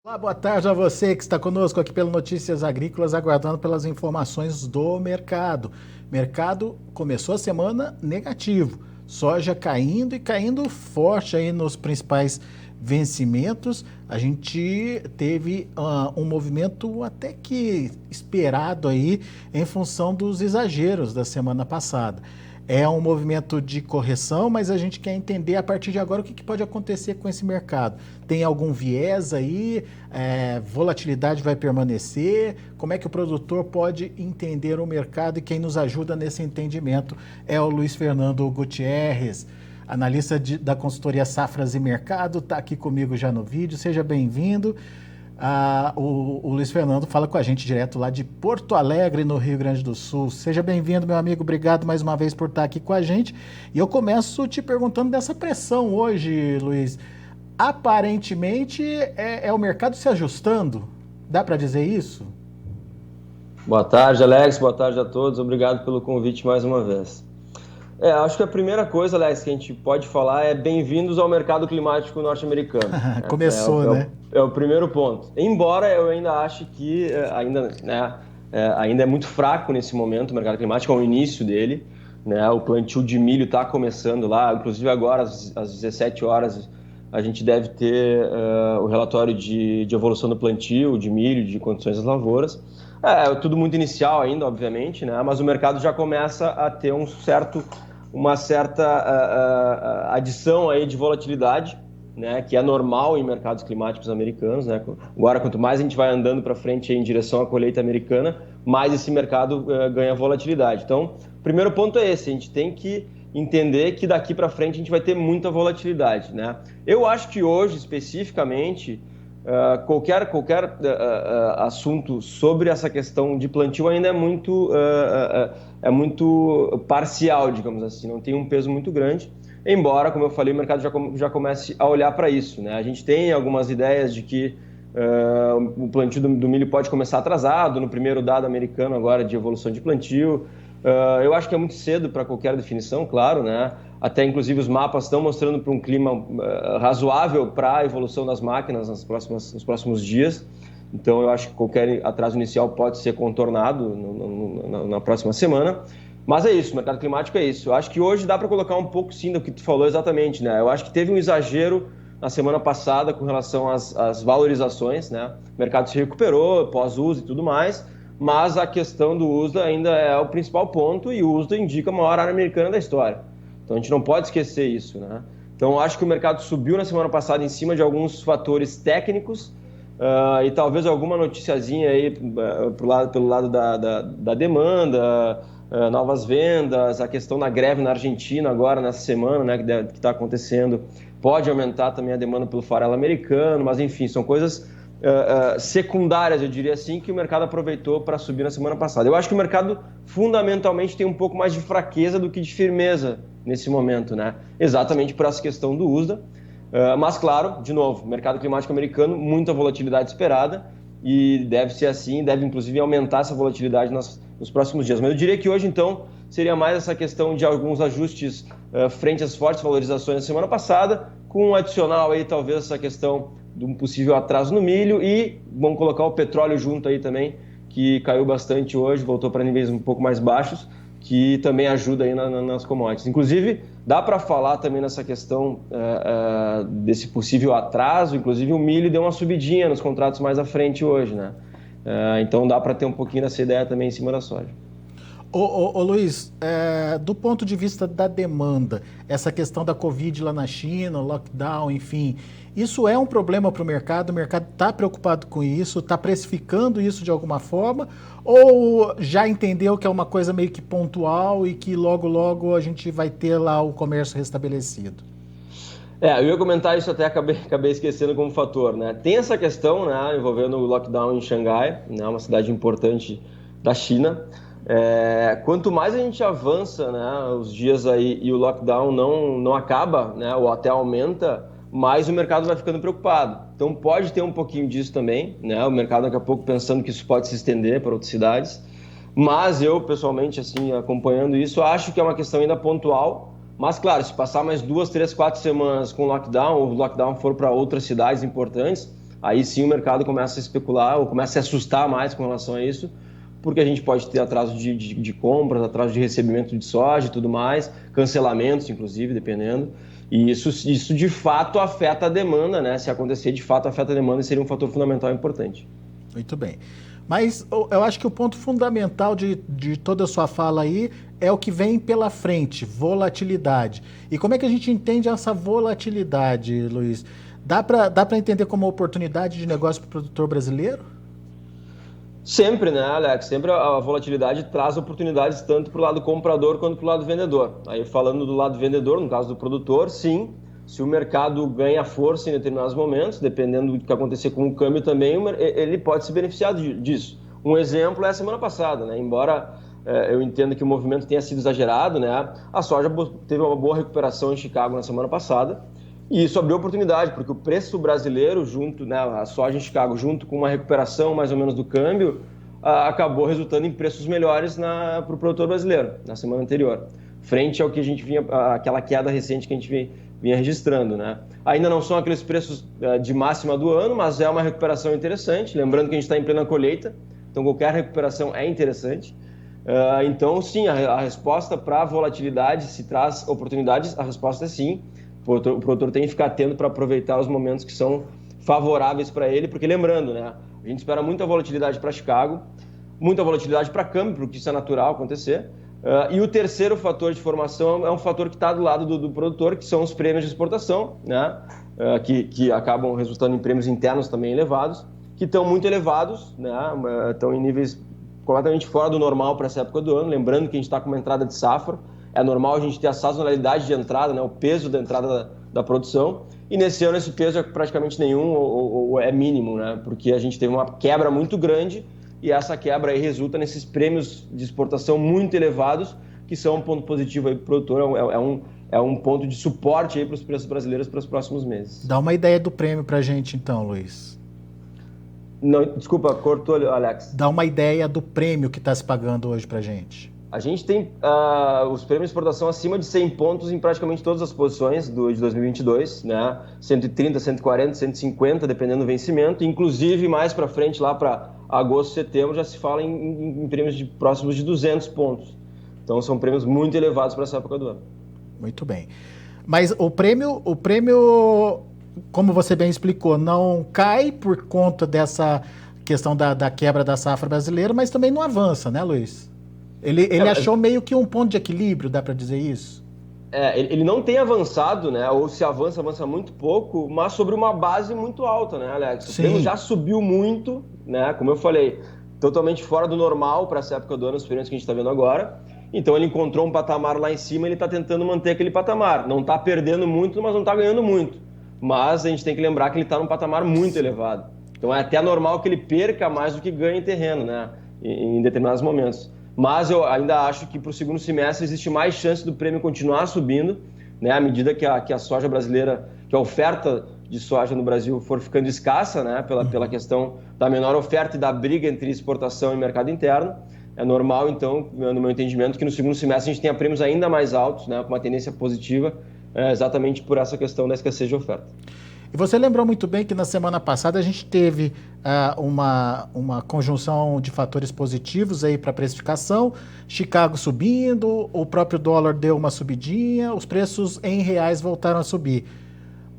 Olá, boa tarde a você que está conosco aqui pelo Notícias Agrícolas, aguardando pelas informações do mercado. Mercado começou a semana negativo, soja caindo e caindo forte aí nos principais vencimentos. A gente teve um movimento até que esperado aí em função dos exageros da semana passada. É um movimento de correção, mas a gente quer entender a partir de agora o que pode acontecer com esse mercado. Tem algum viés aí? Volatilidade vai permanecer? Como é que o produtor pode entender o mercado? E quem nos ajuda nesse entendimento é o Luiz Fernando Gutierrez, analista da consultoria Safras e Mercado, está aqui comigo já no vídeo. Seja bem-vindo. O Luiz Fernando fala com a gente direto lá de Porto Alegre, no Rio Grande do Sul. Seja bem-vindo, meu amigo. Obrigado mais uma vez por estar aqui com a gente. E eu começo te perguntando dessa pressão hoje, Luiz. Aparentemente é o mercado se ajustando. Dá para dizer isso? Boa tarde, Alex. Boa tarde a todos. Obrigado pelo convite mais uma vez. Acho que a primeira coisa, Alex, que a gente pode falar é bem-vindos ao mercado climático norte-americano. Começou, né? É o primeiro ponto. Embora eu ainda ache que ainda é muito fraco nesse momento o mercado climático, ao início dele. Né? O plantio de milho está começando lá, inclusive agora às 17 horas a gente deve ter o relatório de evolução do plantio, de milho, de condições das lavouras. É tudo muito inicial ainda, obviamente, né? Mas o mercado já começa a ter uma certa adição aí de volatilidade, né? Que é normal em mercados climáticos americanos, né? Agora, quanto mais a gente vai andando para frente em direção à colheita americana, mais esse mercado ganha volatilidade. Então, o primeiro ponto é esse: a gente tem que entender que daqui para frente a gente vai ter muita volatilidade, né? Eu acho que hoje, especificamente, qualquer assunto sobre essa questão de plantio ainda é muito parcial, digamos assim, não tem um peso muito grande, embora, como eu falei, o mercado já comece a olhar para isso, né? A gente tem algumas ideias de que o plantio do milho pode começar atrasado, no primeiro dado americano agora de evolução de plantio. Eu acho que é muito cedo para qualquer definição, claro, né? Até inclusive os mapas estão mostrando para um clima razoável para a evolução das máquinas nos próximos dias. Então eu acho que qualquer atraso inicial pode ser contornado na próxima semana. Mas é isso, o mercado climático é isso. Eu acho que hoje dá para colocar um pouco sim do que tu falou exatamente, né? Eu acho que teve um exagero na semana passada com relação às valorizações, né? O mercado se recuperou pós-uso e tudo mais, mas a questão do USDA ainda é o principal ponto e o USDA indica a maior área americana da história. Então a gente não pode esquecer isso, né? Então eu acho que o mercado subiu na semana passada em cima de alguns fatores técnicos e talvez alguma noticiazinha aí pelo lado da demanda, novas vendas, a questão da greve na Argentina agora nessa semana, né, que está acontecendo, pode aumentar também a demanda pelo farelo americano, mas enfim, são coisas secundárias, eu diria assim, que o mercado aproveitou para subir na semana passada. Eu acho que o mercado fundamentalmente tem um pouco mais de fraqueza do que de firmeza nesse momento, né? Exatamente por essa questão do USDA, mas claro, de novo, mercado climático americano, muita volatilidade esperada e deve ser assim, deve inclusive aumentar essa volatilidade nos próximos dias. Mas eu diria que hoje então seria mais essa questão de alguns ajustes frente às fortes valorizações da semana passada, com um adicional aí talvez essa questão de um possível atraso no milho e vamos colocar o petróleo junto aí também, que caiu bastante hoje, voltou para níveis um pouco mais baixos, que também ajuda aí nas commodities. Inclusive, dá para falar também nessa questão desse possível atraso, inclusive o milho deu uma subidinha nos contratos mais à frente hoje, né? Então dá para ter um pouquinho dessa ideia também em cima da soja. Ô Luiz, do ponto de vista da demanda, essa questão da Covid lá na China, lockdown, enfim, isso é um problema para o mercado está preocupado com isso, está precificando isso de alguma forma, ou já entendeu que é uma coisa meio que pontual e que logo a gente vai ter lá o comércio restabelecido? Eu ia comentar isso, até acabei esquecendo como fator, né? Tem essa questão, né, envolvendo o lockdown em Xangai, né, uma cidade importante da China. Quanto mais a gente avança, né, os dias aí e o lockdown não acaba, né, ou até aumenta, mais o mercado vai ficando preocupado. Então pode ter um pouquinho disso também, né, o mercado daqui a pouco pensando que isso pode se estender para outras cidades. Mas eu, pessoalmente, assim, acompanhando isso, acho que é uma questão ainda pontual. Mas, claro, se passar mais 2, 3, 4 semanas com lockdown, ou o lockdown for para outras cidades importantes, aí sim o mercado começa a especular ou começa a se assustar mais com relação a isso, porque a gente pode ter atraso de compras, atraso de recebimento de soja e tudo mais, cancelamentos, inclusive, dependendo. E isso de fato afeta a demanda, né? Se acontecer, de fato afeta a demanda e seria um fator fundamental importante. Muito bem. Mas eu acho que o ponto fundamental de toda a sua fala aí é o que vem pela frente, volatilidade. E como é que a gente entende essa volatilidade, Luiz? Dá para entender como oportunidade de negócio para o produtor brasileiro? Sempre, né, Alex? Sempre a volatilidade traz oportunidades tanto para o lado comprador quanto para o lado vendedor. Aí falando do lado vendedor, no caso do produtor, sim, se o mercado ganha força em determinados momentos, dependendo do que acontecer com o câmbio também, ele pode se beneficiar disso. Um exemplo é a semana passada, né? Embora eu entenda que o movimento tenha sido exagerado, né? A soja teve uma boa recuperação em Chicago na semana passada, e isso abriu oportunidade, porque o preço brasileiro, junto, né, a soja em Chicago, junto com uma recuperação mais ou menos do câmbio, acabou resultando em preços melhores para o produtor brasileiro na semana anterior, frente ao que a gente vinha, aquela queda recente que a gente vinha registrando, né? Ainda não são aqueles preços de máxima do ano, mas é uma recuperação interessante, lembrando que a gente está em plena colheita, então qualquer recuperação é interessante. Então, sim, a resposta para a volatilidade, se traz oportunidades, a resposta é sim. O produtor tem que ficar atento para aproveitar os momentos que são favoráveis para ele, porque lembrando, né, a gente espera muita volatilidade para Chicago, muita volatilidade para câmbio, porque isso é natural acontecer. E o terceiro fator de formação é um fator que está do lado do produtor, que são os prêmios de exportação, né, que acabam resultando em prêmios internos também elevados, que estão muito elevados, né, estão em níveis completamente fora do normal para essa época do ano. Lembrando que a gente está com uma entrada de safra, é normal a gente ter a sazonalidade de entrada, né, o peso da entrada da produção, e nesse ano esse peso é praticamente nenhum ou é mínimo, né, porque a gente teve uma quebra muito grande e essa quebra aí resulta nesses prêmios de exportação muito elevados, que são um ponto positivo aí para o produtor, é um ponto de suporte aí para os preços brasileiros para os próximos meses. Dá uma ideia do prêmio para a gente então, Luiz. Não, desculpa, cortou, Alex. Dá uma ideia do prêmio que está se pagando hoje para a gente. A gente tem os prêmios de exportação acima de 100 pontos em praticamente todas as posições de 2022, né? 130, 140, 150, dependendo do vencimento. Inclusive, mais para frente, lá para agosto, setembro, já se fala em prêmios próximos de 200 pontos. Então, são prêmios muito elevados para essa época do ano. Muito bem. Mas o prêmio, como você bem explicou, não cai por conta dessa questão da quebra da safra brasileira, mas também não avança, né, Luiz? Ele achou meio que um ponto de equilíbrio, dá para dizer isso? Ele não tem avançado, né? Ou se avança muito pouco, mas sobre uma base muito alta, né, Alex? Sim. O prêmio já subiu muito, né? Como eu falei, totalmente fora do normal para essa época do ano, os prêmios que a gente está vendo agora. Então ele encontrou um patamar lá em cima, ele está tentando manter aquele patamar. Não está perdendo muito, mas não está ganhando muito. Mas a gente tem que lembrar que ele está num patamar muito elevado. Então é até normal que ele perca mais do que ganha em terreno, né? Em determinados momentos. Mas eu ainda acho que para o segundo semestre existe mais chance do prêmio continuar subindo, né, à medida que a soja brasileira, que a oferta de soja no Brasil for ficando escassa, né, pela questão da menor oferta e da briga entre exportação e mercado interno. É normal, então, no meu entendimento, que no segundo semestre a gente tenha prêmios ainda mais altos, né, com uma tendência positiva, exatamente por essa questão da escassez de oferta. E você lembrou muito bem que na semana passada a gente teve uma conjunção de fatores positivos aí para a precificação, Chicago subindo, o próprio dólar deu uma subidinha, os preços em reais voltaram a subir.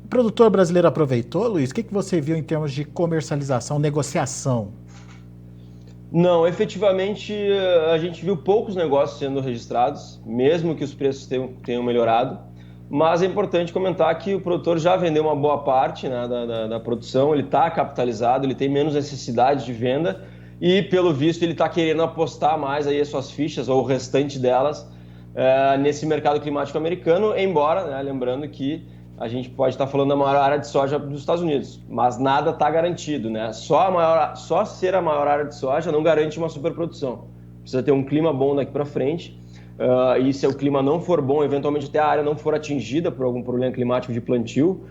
O produtor brasileiro aproveitou, Luiz? O que você viu em termos de comercialização, negociação? Não, efetivamente a gente viu poucos negócios sendo registrados, mesmo que os preços tenham melhorado. Mas é importante comentar que o produtor já vendeu uma boa parte, né, da produção, ele está capitalizado, ele tem menos necessidade de venda e, pelo visto, ele está querendo apostar mais aí as suas fichas, ou o restante delas, nesse mercado climático americano, embora, né, lembrando que a gente pode estar falando da maior área de soja dos Estados Unidos, mas nada está garantido, né? Só ser a maior área de soja não garante uma superprodução. Precisa ter um clima bom daqui para frente. E se o clima não for bom, eventualmente até a área não for atingida por algum problema climático de plantio,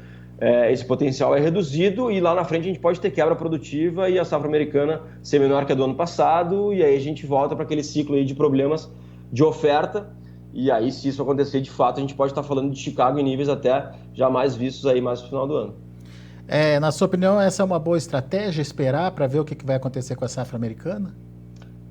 esse potencial é reduzido e lá na frente a gente pode ter quebra produtiva e a safra americana ser menor que a do ano passado, e aí a gente volta para aquele ciclo aí de problemas de oferta, e aí se isso acontecer de fato a gente pode estar falando de Chicago em níveis até jamais vistos aí mais no final do ano. Na sua opinião, essa é uma boa estratégia, esperar para ver o que vai acontecer com a safra americana?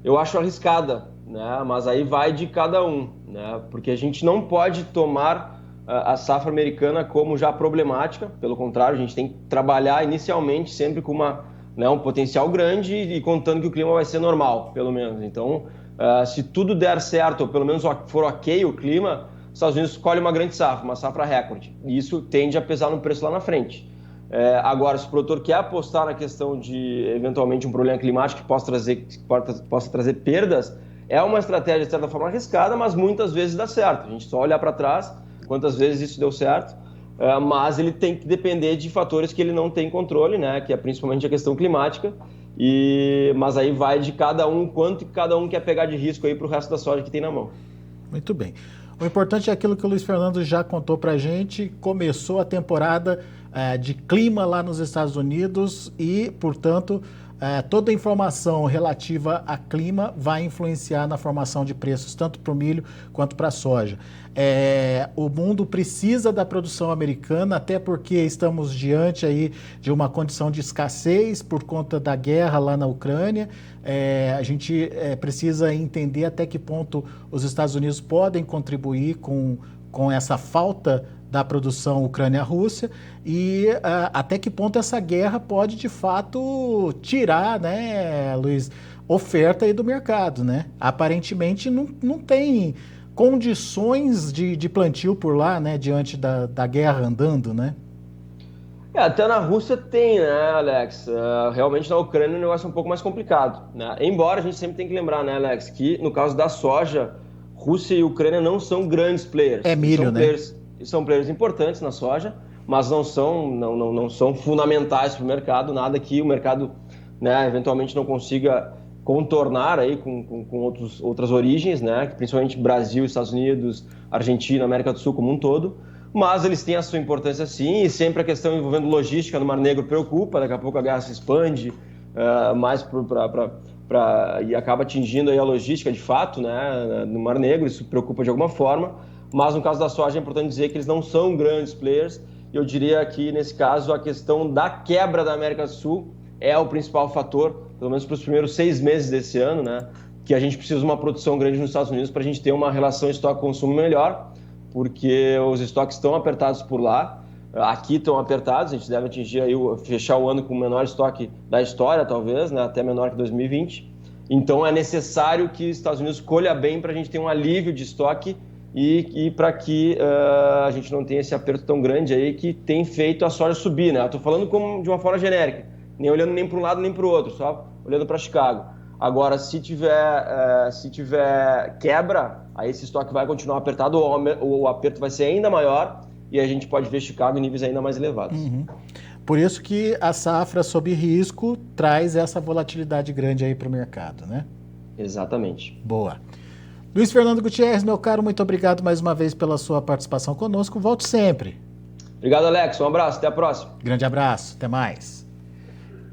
Eu acho arriscada, né? Mas aí vai de cada um, né? Porque a gente não pode tomar a safra americana como já problemática, pelo contrário, a gente tem que trabalhar inicialmente sempre com um potencial grande e contando que o clima vai ser normal, pelo menos. Então, se tudo der certo, ou pelo menos for ok o clima, os Estados Unidos escolhe uma grande safra, uma safra recorde. E isso tende a pesar no preço lá na frente. Agora, se o produtor quer apostar na questão de, eventualmente, um problema climático que possa trazer perdas, é uma estratégia, de certa forma, arriscada, mas muitas vezes dá certo. A gente só olhar para trás, quantas vezes isso deu certo, mas ele tem que depender de fatores que ele não tem controle, né? Que é principalmente a questão climática, mas aí vai de cada um, quanto que cada um quer pegar de risco aí para o resto da soja que tem na mão. Muito bem. O importante é aquilo que o Luiz Fernando já contou para a gente. Começou a temporada de clima lá nos Estados Unidos e, portanto, toda a informação relativa a clima vai influenciar na formação de preços, tanto para o milho quanto para a soja. O mundo precisa da produção americana, até porque estamos diante aí de uma condição de escassez por conta da guerra lá na Ucrânia. A gente precisa entender até que ponto os Estados Unidos podem contribuir com essa falta da produção Ucrânia-Rússia e até que ponto essa guerra pode, de fato, tirar, né, Luiz, oferta aí do mercado, né? Aparentemente não tem condições de plantio por lá, né, diante da guerra andando, né? Até na Rússia tem, né, Alex? Realmente na Ucrânia o negócio é um pouco mais complicado, né? Embora a gente sempre tem que lembrar, né, Alex, que no caso da soja, Rússia e Ucrânia não são grandes players. É milho, né? São players importantes na soja, mas não são fundamentais para o mercado, nada que o mercado, né, eventualmente não consiga contornar aí com outras origens, né, principalmente Brasil, Estados Unidos, Argentina, América do Sul como um todo, mas eles têm a sua importância sim, e sempre a questão envolvendo logística no Mar Negro preocupa, daqui a pouco a guerra se expande mais e acaba atingindo aí a logística de fato, né, no Mar Negro, isso preocupa de alguma forma. Mas no caso da soja é importante dizer que eles não são grandes players. Eu diria que nesse caso a questão da quebra da América do Sul é o principal fator, pelo menos para os primeiros 6 meses desse ano, né? Que a gente precisa de uma produção grande nos Estados Unidos para a gente ter uma relação estoque-consumo melhor, porque os estoques estão apertados por lá. Aqui estão apertados, a gente deve atingir aí fechar o ano com o menor estoque da história, talvez, né? Até menor que 2020. Então é necessário que os Estados Unidos colha bem para a gente ter um alívio de estoque e para que a gente não tenha esse aperto tão grande aí que tem feito a soja subir, né? Eu estou falando de uma forma genérica, nem olhando nem para um lado nem para o outro, só olhando para Chicago. Agora, se tiver quebra, aí esse estoque vai continuar apertado ou o aperto vai ser ainda maior e a gente pode ver Chicago em níveis ainda mais elevados. Uhum. Por isso que a safra sob risco traz essa volatilidade grande aí para o mercado, né? Exatamente. Boa. Luiz Fernando Gutierrez, meu caro, muito obrigado mais uma vez pela sua participação conosco. Volte sempre. Obrigado, Alex. Um abraço. Até a próxima. Grande abraço. Até mais.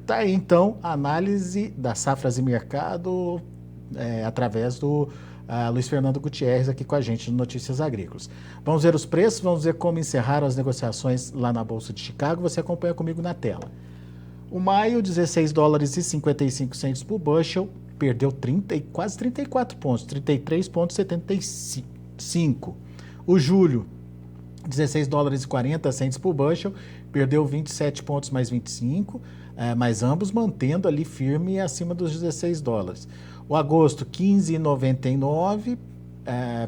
Tá aí, então, a análise das safras e mercado através do Luiz Fernando Gutierrez aqui com a gente no Notícias Agrícolas. Vamos ver os preços, vamos ver como encerraram as negociações lá na Bolsa de Chicago. Você acompanha comigo na tela. O maio, 16 dólares e 55 centos por bushel, perdeu quase 34 pontos, 33,75. O julho, 16 dólares e 40 centos por bushel, perdeu 27 pontos mais 25, mas ambos mantendo ali firme acima dos 16 dólares. O agosto, 15,99,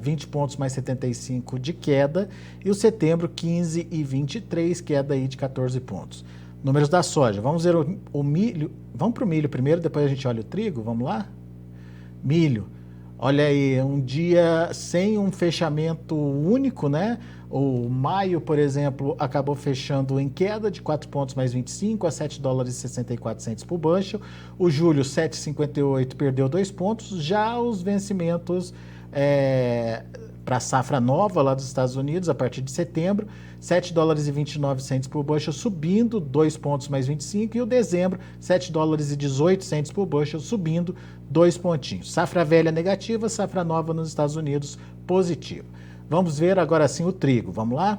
20 pontos mais 75 de queda, e o setembro, 15,23, queda aí de 14 pontos. Números da soja. Vamos ver o milho. Vamos para o milho primeiro, depois a gente olha o trigo. Vamos lá? Milho. Olha aí, um dia sem um fechamento único, né? O maio, por exemplo, acabou fechando em queda de 4 pontos mais 25 a 7 dólares e 64 centos por bushel. O julho, 7,58, perdeu 2 pontos. Já os vencimentos para a safra nova lá dos Estados Unidos, a partir de setembro, 7 dólares e 29 centos por bushel, subindo 2 pontos mais 25, e o dezembro, 7 dólares e 18 centos por bushel, subindo 2 pontinhos. Safra velha negativa, safra nova nos Estados Unidos positiva. Vamos ver agora sim o trigo, vamos lá?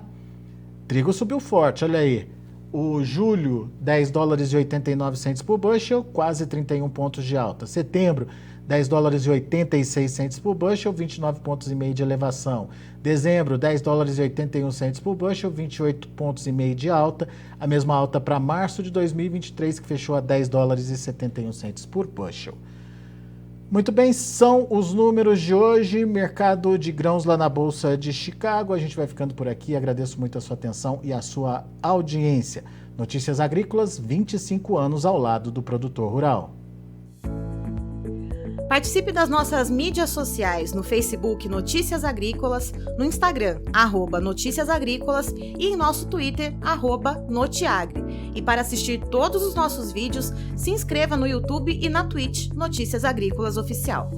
Trigo subiu forte, olha aí. o julho, 10 dólares e 89 centes por bushel, quase 31 pontos de alta. Setembro, 10 dólares e 86 centes por bushel, 29 pontos e meio de elevação. Dezembro, 10 dólares e 81 centes por bushel, 28 pontos e meio de alta. A mesma alta para março de 2023, que fechou a 10 dólares e 71 centes por bushel. Muito bem, são os números de hoje. Mercado de grãos lá na Bolsa de Chicago. A gente vai ficando por aqui. Agradeço muito a sua atenção e a sua audiência. Notícias Agrícolas, 25 anos ao lado do produtor rural. Participe das nossas mídias sociais no Facebook Notícias Agrícolas, no Instagram, @Notícias Agrícolas e em nosso Twitter, @Notiagre. E para assistir todos os nossos vídeos, se inscreva no YouTube e na Twitch Notícias Agrícolas Oficial.